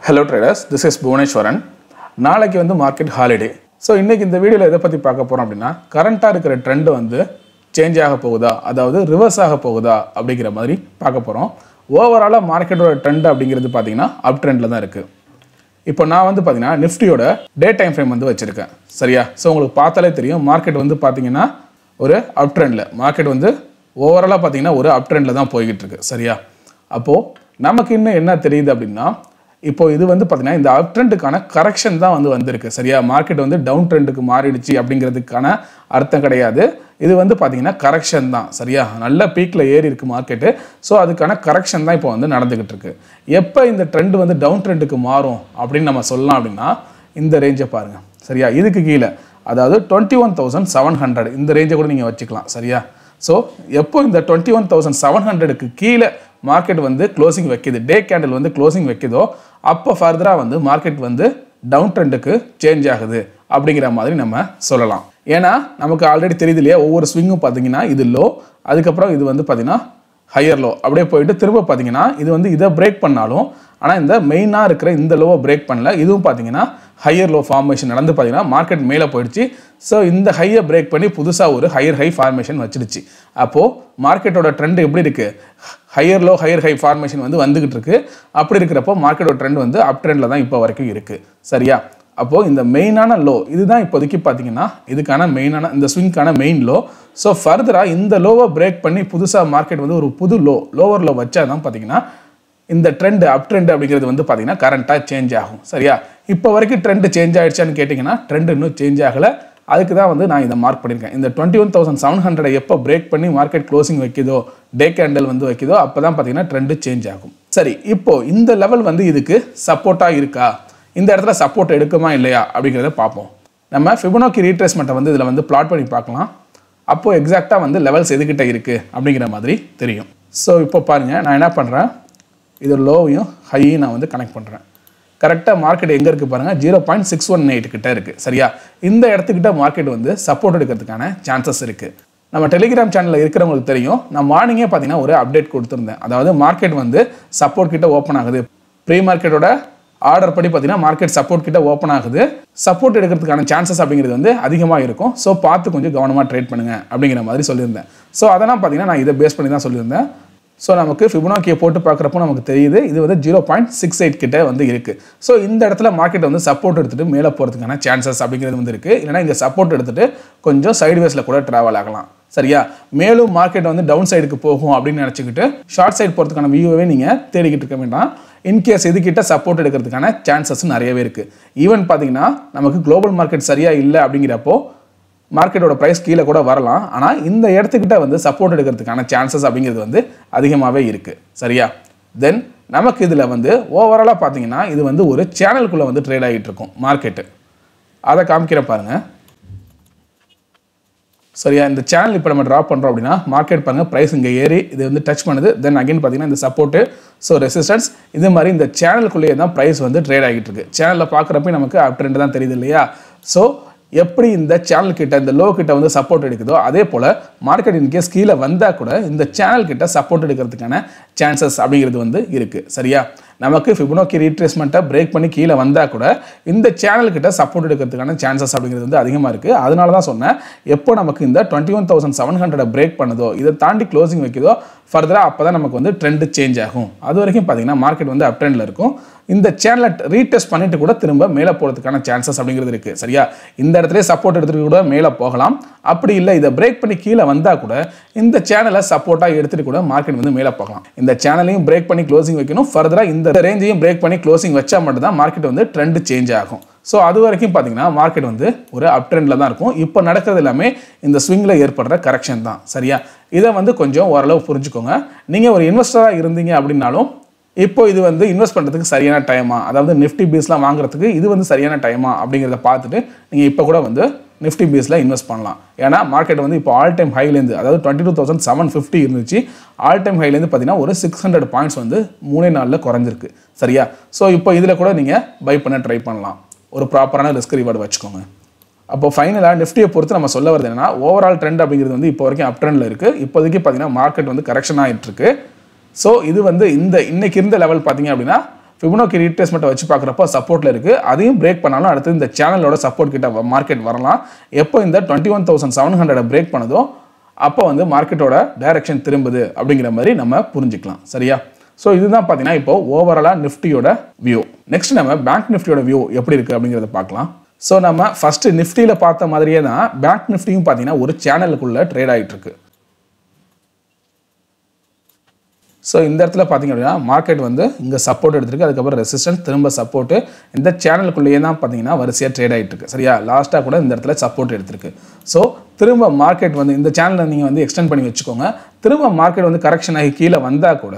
Hello traders, this is Bhuvaneshwaran. நாளைக்கு வந்து market holiday. So இன்னைக்கு இந்த வீடியோவில் எதை பற்றி பார்க்க போகிறோம் அப்படின்னா கரண்ட்டாக இருக்கிற ட்ரெண்ட் வந்து சேஞ்ச் ஆக போகுதா, அதாவது ரிவர்ஸ் ஆக போகுதா அப்படிங்கிற மாதிரி பார்க்க போகிறோம். ஓவராலாக மார்க்கெட்டோட ட்ரெண்ட் அப்படிங்கிறது பார்த்தீங்கன்னா அப் ட்ரெண்டில் தான் இருக்குது. இப்போ நான் வந்து பார்த்தீங்கன்னா நிஃப்டியோட டே டைம் ஃப்ரேம் வந்து வச்சுருக்கேன். சரியா? ஸோ உங்களுக்கு பார்த்தாலே தெரியும் மார்க்கெட் வந்து பார்த்தீங்கன்னா ஒரு அப் ட்ரெண்டில், மார்க்கெட் வந்து ஓவராலாக பார்த்தீங்கன்னா ஒரு அப் ட்ரெண்டில் தான் போய்கிட்டு இருக்கு. சரியா? அப்போது நமக்கு இன்னும் என்ன தெரியுது அப்படின்னா, இப்போ இது வந்து பார்த்தீங்கன்னா இந்த அப் ட்ரெண்டுக்கான கரெக்ஷன் தான் வந்து வந்திருக்கு. சரியா? மார்க்கெட் வந்து டவுன் ட்ரெண்டுக்கு மாறிடுச்சு அப்படிங்கிறதுக்கான அர்த்தம் கிடையாது. இது வந்து பார்த்தீங்கன்னா கரெக்ஷன் தான். சரியா? நல்ல பீக்கில் ஏறி இருக்கு மார்க்கெட்டு. ஸோ அதுக்கான கரெக்ஷன் தான் இப்போ வந்து நடந்துகிட்டு இருக்கு. எப்போ இந்த ட்ரெண்ட் வந்து டவுன் ட்ரெண்டுக்கு மாறும் அப்படின்னு நம்ம சொல்லலாம் அப்படின்னா இந்த ரேஞ்சை பாருங்க. சரியா? இதுக்கு கீழே, அதாவது 21,700 இந்த ரேஞ்சை கூட நீங்கள் வச்சுக்கலாம். சரியா? ஸோ எப்போ இந்த 21,700க்கு கீழே மார்க்கெட் வந்து க்ளோசிங் வைக்கிது, டே கேண்டில் வந்து க்ளோசிங் வைக்கிதோ, அப்போ ஃபர்தராக வந்து மார்க்கெட் வந்து டவுன் ட்ரெண்டுக்கு சேஞ்ச் ஆகுது அப்படிங்கிற மாதிரி நம்ம சொல்லலாம். ஏன்னா நமக்கு ஆல்ரெடி தெரியுது இல்லையா, ஒவ்வொரு ஸ்விங்கும் பார்த்தீங்கன்னா இது லோ, அதுக்கப்புறம் இது வந்து பார்த்தீங்கன்னா ஹையர் லோ, அப்படியே போயிட்டு திரும்ப பார்த்தீங்கன்னா இது வந்து இதை பிரேக் பண்ணாலும், ஆனால் இந்த மெயினாக இருக்கிற இந்த லோவை பிரேக் பண்ணல, இதுவும் பார்த்தீங்கன்னா ஹையர் லோ ஃபார்மேஷன் நடந்து பார்த்தீங்கன்னா மார்க்கெட் மேலே போயிடுச்சு. ஸோ இந்த ஹையை பிரேக் பண்ணி புதுசாக ஒரு ஹையர் ஹை ஃபார்மேஷன் வச்சிடுச்சு. அப்போது மார்க்கெட்டோட ட்ரெண்ட் எப்படி இருக்குது, higher low higher high formation வந்து வந்துகிட்டு இருக்கு. அப்படி இருக்கிறப்போ மார்க்கெட்டோட ட்ரெண்ட் வந்து அப் ட்ரெண்டில் தான் இப்போ வரைக்கும் இருக்குது. சரியா? அப்போது இந்த மெயினான லோ இதுதான் இப்போதைக்கு பார்த்தீங்கன்னா இதுக்கான மெயினான இந்த ஸ்விங்கான மெயின் லோ. ஸோ ஃபர்தராக இந்த லோவை பிரேக் பண்ணி புதுசாக மார்க்கெட் வந்து ஒரு புது லோவர் லோ வச்சா தான் பார்த்தீங்கன்னா இந்த ட்ரெண்ட் அப் ட்ரெண்ட் அப்படிங்கிறது வந்து பார்த்தீங்கன்னா கரண்ட்டாக சேஞ்ச் ஆகும். சரியா? இப்போ வரைக்கும் ட்ரெண்ட் சேஞ்ச் ஆகிடுச்சான்னு கேட்டிங்கன்னா ட்ரெண்ட் இன்னும் சேஞ்ச் ஆகலை. அதுக்கு தான் வந்து நான் இதை மார்க் பண்ணியிருக்கேன். இந்த 21,700 எப்போ பிரேக் பண்ணி மார்க்கெட் க்ளோசிங் வைக்கிதோ, டே கேண்டில் வந்து வைக்கிதோ, அப்போ தான் பார்த்தீங்கன்னா ட்ரெண்டு சேஞ்ச் ஆகும். சரி, இப்போ இந்த லெவல் வந்து இதுக்கு சப்போர்ட்டாக இருக்கா, இந்த இடத்துல சப்போர்ட் எடுக்குமா இல்லையா அப்படிங்கிறத பார்ப்போம். நம்ம ஃபிபோனாக்கி ரீட்ரேஸ்மெண்ட்டை வந்து இதில் வந்து பிளாட் பண்ணி பார்க்கலாம். அப்போது எக்ஸாக்டாக வந்து லெவல்ஸ் எதுக்கிட்ட இருக்குது அப்படிங்கிற மாதிரி தெரியும். ஸோ இப்போ பாருங்கள், நான் என்ன பண்ணுறேன், இது லோவையும் ஹையையும் நான் வந்து கனெக்ட் பண்ணுறேன். கரெக்டாக மார்க்கெட் எங்கே இருக்குது பாருங்கள், 0.618 கிட்ட இருக்குது. சரியா? இந்த இடத்துக்கிட்ட மார்க்கெட் வந்து சப்போர்ட் எடுக்கிறதுக்கான சான்சஸ் இருக்குது. நம்ம டெலிகிராம் சேனலில் இருக்கிறவங்களுக்கு தெரியும், நான் மார்னிங்கே பார்த்தீங்கன்னா ஒரு அப்டேட் கொடுத்துருந்தேன். அதாவது மார்க்கெட் வந்து சப்போர்ட் கிட்ட ஓப்பன் ஆகுது, ப்ரீ மார்க்கெட்டோட ஆர்டர் படி பார்த்தீங்கன்னா மார்க்கெட் சப்போர்ட் கிட்ட ஓப்பன் ஆகுது, சப்போர்ட் எடுக்கிறதுக்கான சான்சஸ் அப்படிங்கிறது வந்து அதிகமாக இருக்கும். ஸோ பார்த்து கொஞ்சம் கவனமாக ட்ரேட் பண்ணுங்க அப்படிங்கிற மாதிரி சொல்லியிருந்தேன். ஸோ அதெல்லாம் பார்த்தீங்கன்னா நான் இதை பேஸ் பண்ணி தான் சொல்லியிருந்தேன். ஸோ நமக்கு ஃபிபோனாக்கியை போட்டு பார்க்குறப்போ நமக்கு தெரியுது இது வந்து 0.68 கிட்ட வந்து இருக்குது. ஸோ இந்த இடத்துல மார்க்கெட் வந்து சப்போர்ட் எடுத்துகிட்டு மேலே போகிறதுக்கான சான்சஸ் அப்படிங்கிறது வந்து இருக்குது. இல்லைனா இங்கே சப்போர்ட் எடுத்துகிட்டு கொஞ்சம் சைட்வேஸில் கூட ட்ராவல் ஆகலாம். சரியா? மேலும் மார்க்கெட் வந்து டவுன் சைடுக்கு போகும் அப்படின்னு நினச்சிக்கிட்டு ஷார்ட் சைடு போகிறதுக்கான வியூவே நீங்கள் தேடிக்கிட்டு இருக்க வேண்டாம். இன்கேஸ் இதுக்கிட்ட சப்போர்ட் எடுக்கிறதுக்கான சான்சஸ் நிறையவே இருக்குது. ஈவன் பார்த்தீங்கன்னா நமக்கு குளோபல் மார்க்கெட் சரியாக இல்லை அப்படிங்கிறப்போ மார்க்கெட்டோட ப்ரைஸ் கீழே கூட வரலாம். ஆனால் இந்த இடத்துக்கிட்ட வந்து சப்போர்ட் எடுக்கிறதுக்கான சான்சஸ் அப்படிங்கிறது வந்து அதிகமாகவே இருக்குது. சரியா? தென் நமக்கு இதில் வந்து ஓவராலாக பார்த்தீங்கன்னா இது வந்து ஒரு சேனலுக்குள்ளே வந்து ட்ரேட் ஆகிட்டு இருக்கும் மார்க்கெட்டு. அதை காமிக்கிற பாருங்கள். சரியா? இந்த சேனல் இப்போ நம்ம ட்ராப் பண்ணுறோம் அப்படின்னா மார்க்கெட் பாருங்கள், ப்ரைஸ் இங்கே ஏறி இது வந்து டச் பண்ணுது. தென் அகைன் பார்த்தீங்கன்னா இந்த சப்போர்ட்டு, ஸோ ரெசிஸ்டன்ஸ், இது மாதிரி இந்த சேனலுக்குள்ளேயே தான் ப்ரைஸ் வந்து ட்ரேட் ஆகிட்டு இருக்கு. சேனலில் பார்க்குறப்ப நமக்கு அப் ட்ரெண்ட் தான் தெரியுது இல்லையா? ஸோ எப்படி இந்த சேனல் கிட்ட இந்த லோ கிட்ட வந்து சப்போர்ட் எடுக்குதோ, அதே போல் மார்க்கெட் இன்கேஸ் கீழே வந்தால் கூட இந்த சேனல் கிட்ட சப்போர்ட் எடுக்கிறதுக்கான சான்சஸ் அப்படிங்கிறது வந்து இருக்குது. சரியா? நமக்கு ஃபிபோனாக்கி ரீட்ரேஸ்மெண்ட்டை பிரேக் பண்ணி கீழே வந்தால் கூட இந்த சேனல் கிட்ட சப்போர்ட் எடுக்கிறதுக்கான சான்சஸ் அப்படிங்கிறது வந்து அதிகமாக இருக்குது. அதனால தான் சொன்னேன், எப்போ நமக்கு இந்த 21,700 பிரேக் பண்ணுதோ, இதை தாண்டி க்ளோசிங் வைக்குதோ, ஃபர்தராக அப்போ தான் நமக்கு வந்து ட்ரெண்டு சேஞ்ச் ஆகும். அது வரைக்கும் பார்த்தீங்கன்னா மார்க்கெட் வந்து அப் ட்ரெண்டில் இருக்கும். இந்த சேனலை ரீடெஸ்ட் பண்ணிட்டு கூட திரும்ப மேலே போகிறதுக்கான சான்சஸ் அப்படிங்கிறது இருக்குது. சரியா? இந்த இடத்துல சப்போர்ட் எடுத்துகிட்டு கூட மேலே போகலாம். அப்படி இல்லை இதை பிரேக் பண்ணி கீழே வந்தால் கூட இந்த சேனலை சப்போர்ட்டாக எடுத்துகிட்டு கூட மார்க்கெட் வந்து மேலே போகலாம். இந்த சேனலையும் பிரேக் பண்ணி க்ளோசிங் வைக்கணும். ஃபர்தராக இந்த ரேஞ்சையும் பிரேக் பண்ணி க்ளோசிங் வச்சா மட்டும் தான் மார்க்கெட் வந்து ட்ரெண்ட் சேஞ்ச் ஆகும். ஸோ அது வரைக்கும் பார்த்தீங்கன்னா மார்க்கெட் வந்து ஒரு அப் ட்ரெண்டில் தான் இருக்கும். இப்போ நடக்கிறது எல்லாமே இந்த ஸ்விங்கில் ஏற்படுற கரெக்ஷன் தான். சரியா? இதை வந்து கொஞ்சம் ஓரளவு புரிஞ்சுக்கோங்க. நீங்கள் ஒரு இன்வெஸ்டராக இருந்தீங்க அப்படின்னாலும் இப்போ இது வந்து இன்வெஸ்ட் பண்ணுறதுக்கு சரியான டைமா, அதாவது நிஃப்டி பீஸ்லாம் வாங்குறதுக்கு இது வந்து சரியான டைமா அப்படிங்கிறத பார்த்துட்டு நீங்கள் இப்போ கூட வந்து நிஃப்டி பீஸில் இன்வெஸ்ட் பண்ணலாம். ஏன்னா மார்க்கெட் வந்து இப்போ ஆல் டைம் ஹைலேருந்து, அதாவது 22,750 இருந்துச்சு, ஆல் டைம் ஹைலேருந்து பார்த்தீங்கன்னா ஒரு 600 பாயிண்ட்ஸ் வந்து 3 நாளில் குறைஞ்சிருக்கு. சரியா? ஸோ இப்போ இதில் கூட நீங்கள் பை பண்ண ட்ரை பண்ணலாம். ஒரு ப்ராப்பரான ரிஸ்க் ரிவார்டு வச்சுக்கோங்க. அப்போ ஃபைனலாக நிஃப்டியை பொறுத்து நம்ம சொல்ல வருது என்னன்னா, ஓவரால் ட்ரெண்ட் அப்படிங்கிறது வந்து இப்போ வரைக்கும் அப் ட்ரெண்டில் இருக்குது. இப்போதைக்கு பார்த்தீங்கன்னா மார்க்கெட் வந்து கரெக்ஷன் ஆகிட்டு இருக்கு. ஸோ இது வந்து இன்னைக்கு இருந்த லெவல் பார்த்தீங்க அப்படின்னா ஃபிபோனாக்கி ரீட்ரேஸ்மெண்ட்டை வச்சு பார்க்குறப்போ சப்போர்ட்டில் இருக்குது. அதையும் பிரேக் பண்ணாலும் அடுத்து இந்த சேனலோட சப்போர்ட் கிட்ட மார்க்கெட் வரலாம். எப்போ இந்த 21,700 பிரேக் பண்ணுதோ அப்போ வந்து மார்க்கெட்டோட டைரக்ஷன் திரும்புது அப்படிங்கிற மாதிரி நம்ம புரிஞ்சுக்கலாம். சரியா? ஸோ இதுதான் பார்த்தீங்கன்னா இப்போ ஓவராலாக நிஃப்டியோட வியூ. நெக்ஸ்ட் நம்ம பேங்க் நிஃப்டியோட வியூ எப்படி இருக்குது அப்படிங்கிறத பார்க்கலாம். ஸோ நம்ம ஃபர்ஸ்ட் நிஃப்டியில் பார்த்த மாதிரியே தான் பேங்க் நிஃப்டியும் பார்த்தீங்கன்னா ஒரு சேனலுக்குள்ளே ட்ரேட் ஆகிட்டு இருக்கு. ஸோ இந்த இடத்துல பார்த்தீங்க அப்படின்னா மார்க்கெட் வந்து இங்கே சப்போர்ட் எடுத்திருக்கு, அதுக்கப்புறம் ரெசிஸ்டன்ஸ், திரும்ப சப்போர்ட்டு, இந்த சேனலுக்குள்ளேயே தான் பார்த்தீங்கன்னா வரிசையாக ட்ரேட் ஆகிட்டு இருக்கு. சரியா? லாஸ்ட்டாக கூட இந்த இடத்துல சப்போர்ட் எடுத்திருக்கு. ஸோ திரும்ப மார்க்கெட் வந்து இந்த சேனலை நீங்கள் வந்து எக்ஸ்டெண்ட் பண்ணி வச்சுக்கோங்க. திரும்ப மார்க்கெட் வந்து கரெக்ஷன் ஆகி கீழே வந்தால் கூட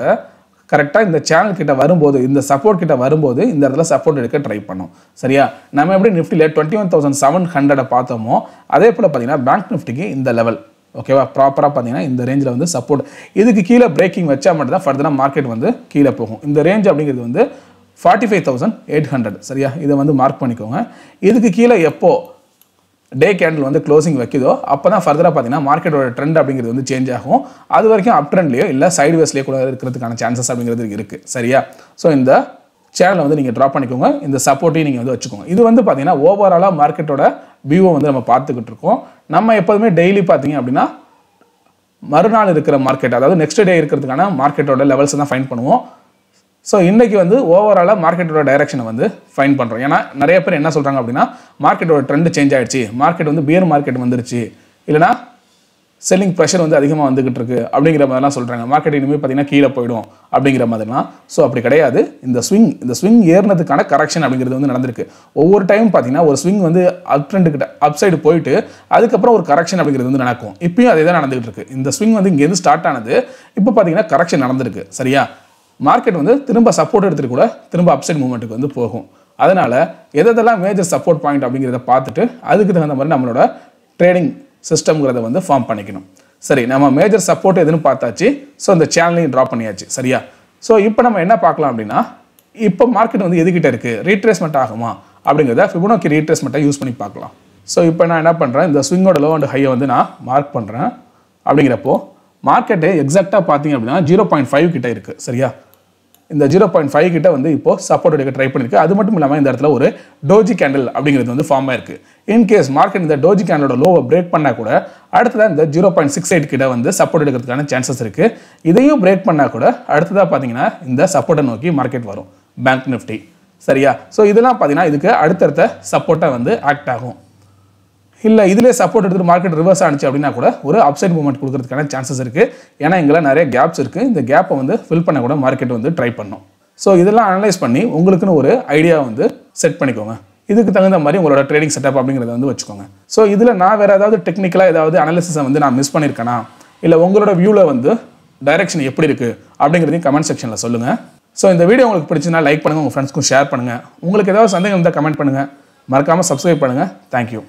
கரெக்டாக இந்த சேனல் கிட்ட வரும்போது, இந்த சப்போர்ட் கிட்ட வரும்போது இந்த இடத்துல சப்போர்ட் எடுக்க ட்ரை பண்ணும். சரியா? நம்ம எப்படி நிஃப்டியில் 21,700 பார்த்தோமோ அதே போல் பார்த்தீங்கன்னா பேங்க் நிஃப்டிக்கு இந்த லெவல் ஓகேவா ப்ராப்பராக பார்த்தீங்கன்னா இந்த ரேஞ்சில் வந்து சப்போர்ட், இதுக்கு கீழே பிரேக்கிங் வச்சா மட்டும் தான் ஃபர்தராக மார்க்கெட் வந்து கீழே போகும். இந்த ரேஞ்ச் அப்படிங்கிறது வந்து 45,800. சரியா? இதை வந்து மார்க் பண்ணிக்கோங்க. இதுக்கு கீழே எப்போ டே கேண்டில் வந்து க்ளோசிங் வைக்குதோ அப்போ தான் ஃபர்தராக பார்த்தீங்கன்னா மார்க்கெட்டோட ட்ரெண்ட் அப்படிங்கிறது வந்து சேஞ்ச் ஆகும். அது வரைக்கும் அப் ட்ரெண்ட்லேயோ இல்லை சைடு வேஸ்லேயே கூட இருக்கிறதுக்கான சான்சஸ் அப்படிங்கிறது இருக்குது. சரியா? ஸோ இந்த சேனலை வந்து நீங்கள் ட்ராப் பண்ணிக்கோங்க, இந்த சப்போர்ட்டையும் நீங்கள் வந்து வச்சுக்கோங்க. இது வந்து பார்த்தீங்கன்னா ஓவராலாக மார்க்கெட்டோட வியூவை வந்து நம்ம பார்த்துக்கிட்டு இருக்கோம். நம்ம எப்போதுமே டெய்லி பார்த்தீங்க அப்படின்னா மறுநாள் இருக்கிற மார்க்கெட், அதாவது நெக்ஸ்ட் டே இருக்கிறதுக்கான மார்க்கெட்டோட லெவல்ஸ் தான் ஃபைன் பண்ணுவோம். ஸோ இன்றைக்கி வந்து ஓவராலாக மார்க்கெட்டோட டைரக்ஷனை வந்து ஃபைன் பண்ணுறோம். ஏன்னா நிறைய பேர் என்ன சொல்கிறாங்க அப்படின்னா மார்க்கெட்டோட ட்ரெண்ட் சேஞ்ச் ஆகிடுச்சு, மார்க்கெட் வந்து பியர் மார்க்கெட் வந்துருச்சு, இல்லைனா செல்லிங் ப்ரெஷர் வந்து அதிகமாக வந்துகிட்டு இருக்கு அப்படிங்கிற மாதிரிலாம் சொல்கிறாங்க. மார்க்கெட் இனிமேல் பார்த்தீங்கன்னா கீழே போயிடும் அப்படிங்கிற மாதிரிலாம். ஸோ அப்படி கிடையாது. இந்த ஸ்விங் ஏறினதுக்கான கரெக்ஷன் அப்படிங்கிறது வந்து நடந்திருக்கு. ஒவ்வொரு டைம் பார்த்தீங்கன்னா ஒரு ஸ்விங் வந்து அப் ட்ரெண்ட் கிட்ட அப் சைடு போயிட்டு அதுக்கப்புறம் ஒரு கரெக்ஷன் அப்படிங்கிறது வந்து நடக்கும். இப்பயும் அதே தான் நடந்துகிட்டு இருக்கு. இந்த ஸ்விங் வந்து இங்கேருந்து ஸ்டார்ட் ஆனது, இப்போ பார்த்தீங்கன்னா கரெக்ஷன் நடந்திருக்கு. சரியா? மார்க்கெட் வந்து திரும்ப சப்போர்ட் எடுத்துட்டு கூட திரும்ப அப்சைட் மூவ்மெண்ட்டுக்கு வந்து போகும். அதனால எதெல்லாம் மேஜர் சப்போர்ட் பாயிண்ட் அப்படிங்கிறத பார்த்துட்டு அதுக்கு தகுந்த மாதிரி நம்மளோட ட்ரேடிங் சிஸ்டம்ங்கிறத வந்து ஃபார்ம் பண்ணிக்கணும். சரி, நம்ம மேஜர் சப்போர்ட் எதுன்னு பார்த்தாச்சு. ஸோ இந்த சேனலையும் ட்ராப் பண்ணியாச்சு. சரியா? ஸோ இப்போ நம்ம என்ன பார்க்கலாம் அப்படின்னா இப்போ மார்க்கெட் வந்து எதுக்கிட்ட இருக்குது, ரீட்ரேஸ்மெண்ட் ஆகுமா அப்படிங்கிறத ஃபிபோனாக்கி ரீட்ரேஸ்மெண்ட்டை யூஸ் பண்ணி பார்க்கலாம். ஸோ இப்போ நான் என்ன பண்ணுறேன், இந்த ஸ்விங்கோட லோ அண்ட் ஹையை வந்து நான் மார்க் பண்ணுறேன். அப்படிங்கிறப்போ மார்க்கெட்டு எக்ஸாக்டாக பார்த்தீங்க அப்படின்னா 0.5 கிட்ட இருக்குது. சரியா? இந்த 0.5 கிட்ட வந்து இப்போ சப்போர்ட் எடுக்க ட்ரை பண்ணிருக்கு. அது மட்டும் இல்லாமல் இந்த இடத்துல ஒரு டோஜி கேண்டில் அப்படிங்கிறது வந்து ஃபார்ம் ஆயிருக்கு. இன்கேஸ் மார்க்கெட் இந்த டோஜி கேண்டலோட லோவை பிரேக் பண்ணால் கூட அடுத்ததான் இந்த 0.68 கிட்ட வந்து சப்போர்ட் எடுக்கிறதுக்கான சான்சஸ் இருக்குது. இதையும் பிரேக் பண்ணால் கூட அடுத்ததாக பார்த்தீங்கன்னா இந்த சப்போர்ட்டை நோக்கி மார்க்கெட் வரும் பேங்க் நிஃப்டி. சரியா? ஸோ இதெல்லாம் பார்த்தீங்கன்னா இதுக்கு அடுத்தடுத்த சப்போர்ட்டை வந்து ஆக்ட் ஆகும். இல்லை இதிலே சப்போர்ட் எடுத்துகிட்டு மார்க்கெட் ரிவர்ஸ் ஆனிச்சு அப்படின்னா கூட ஒரு அப்சைட் மூவ்மெண்ட் கொடுக்கறதுக்கான சான்சஸ் இருக்குது. ஏன்னா இங்கெல்லாம் நிறைய கேப்ஸ் இருக்குது. இந்த கேப்பை வந்து ஃபில் பண்ண கூட மார்க்கெட் வந்து ட்ரை பண்ணும். ஸோ இதெல்லாம் அனலைஸ் பண்ணி உங்களுக்குன்னு ஒரு ஐடியா வந்து செட் பண்ணிக்கோங்க. இதுக்கு தகுந்த மாதிரி உங்களோட ட்ரேடிங் செட்டப் அப்படிங்கிறத வந்து வச்சுக்கோங்க. ஸோ இதில் நான் வேறு ஏதாவது டெக்னிக்கலாக ஏதாவது அனாலிசிஸை வந்து நான் மிஸ் பண்ணியிருக்கேனா, இல்லை உங்களோட வியூவில் வந்து டைரக்ஷன் எப்படி இருக்குது அப்படிங்கிறதையும் கமெண்ட் செக்ஷனில் சொல்லுங்கள். ஸோ இந்த வீடியோ உங்களுக்கு பிடிச்சினா லைக் பண்ணுங்கள், உங்கள் ஃப்ரெண்ட்ஸ்க்கும் ஷேர் பண்ணுங்கள். உங்களுக்கு ஏதாவது சந்தேகம் இருந்தால் கமெண்ட் பண்ணுங்கள். மறக்காமல் சப்ஸ்கிரைப் பண்ணுங்கள். தேங்க்யூ.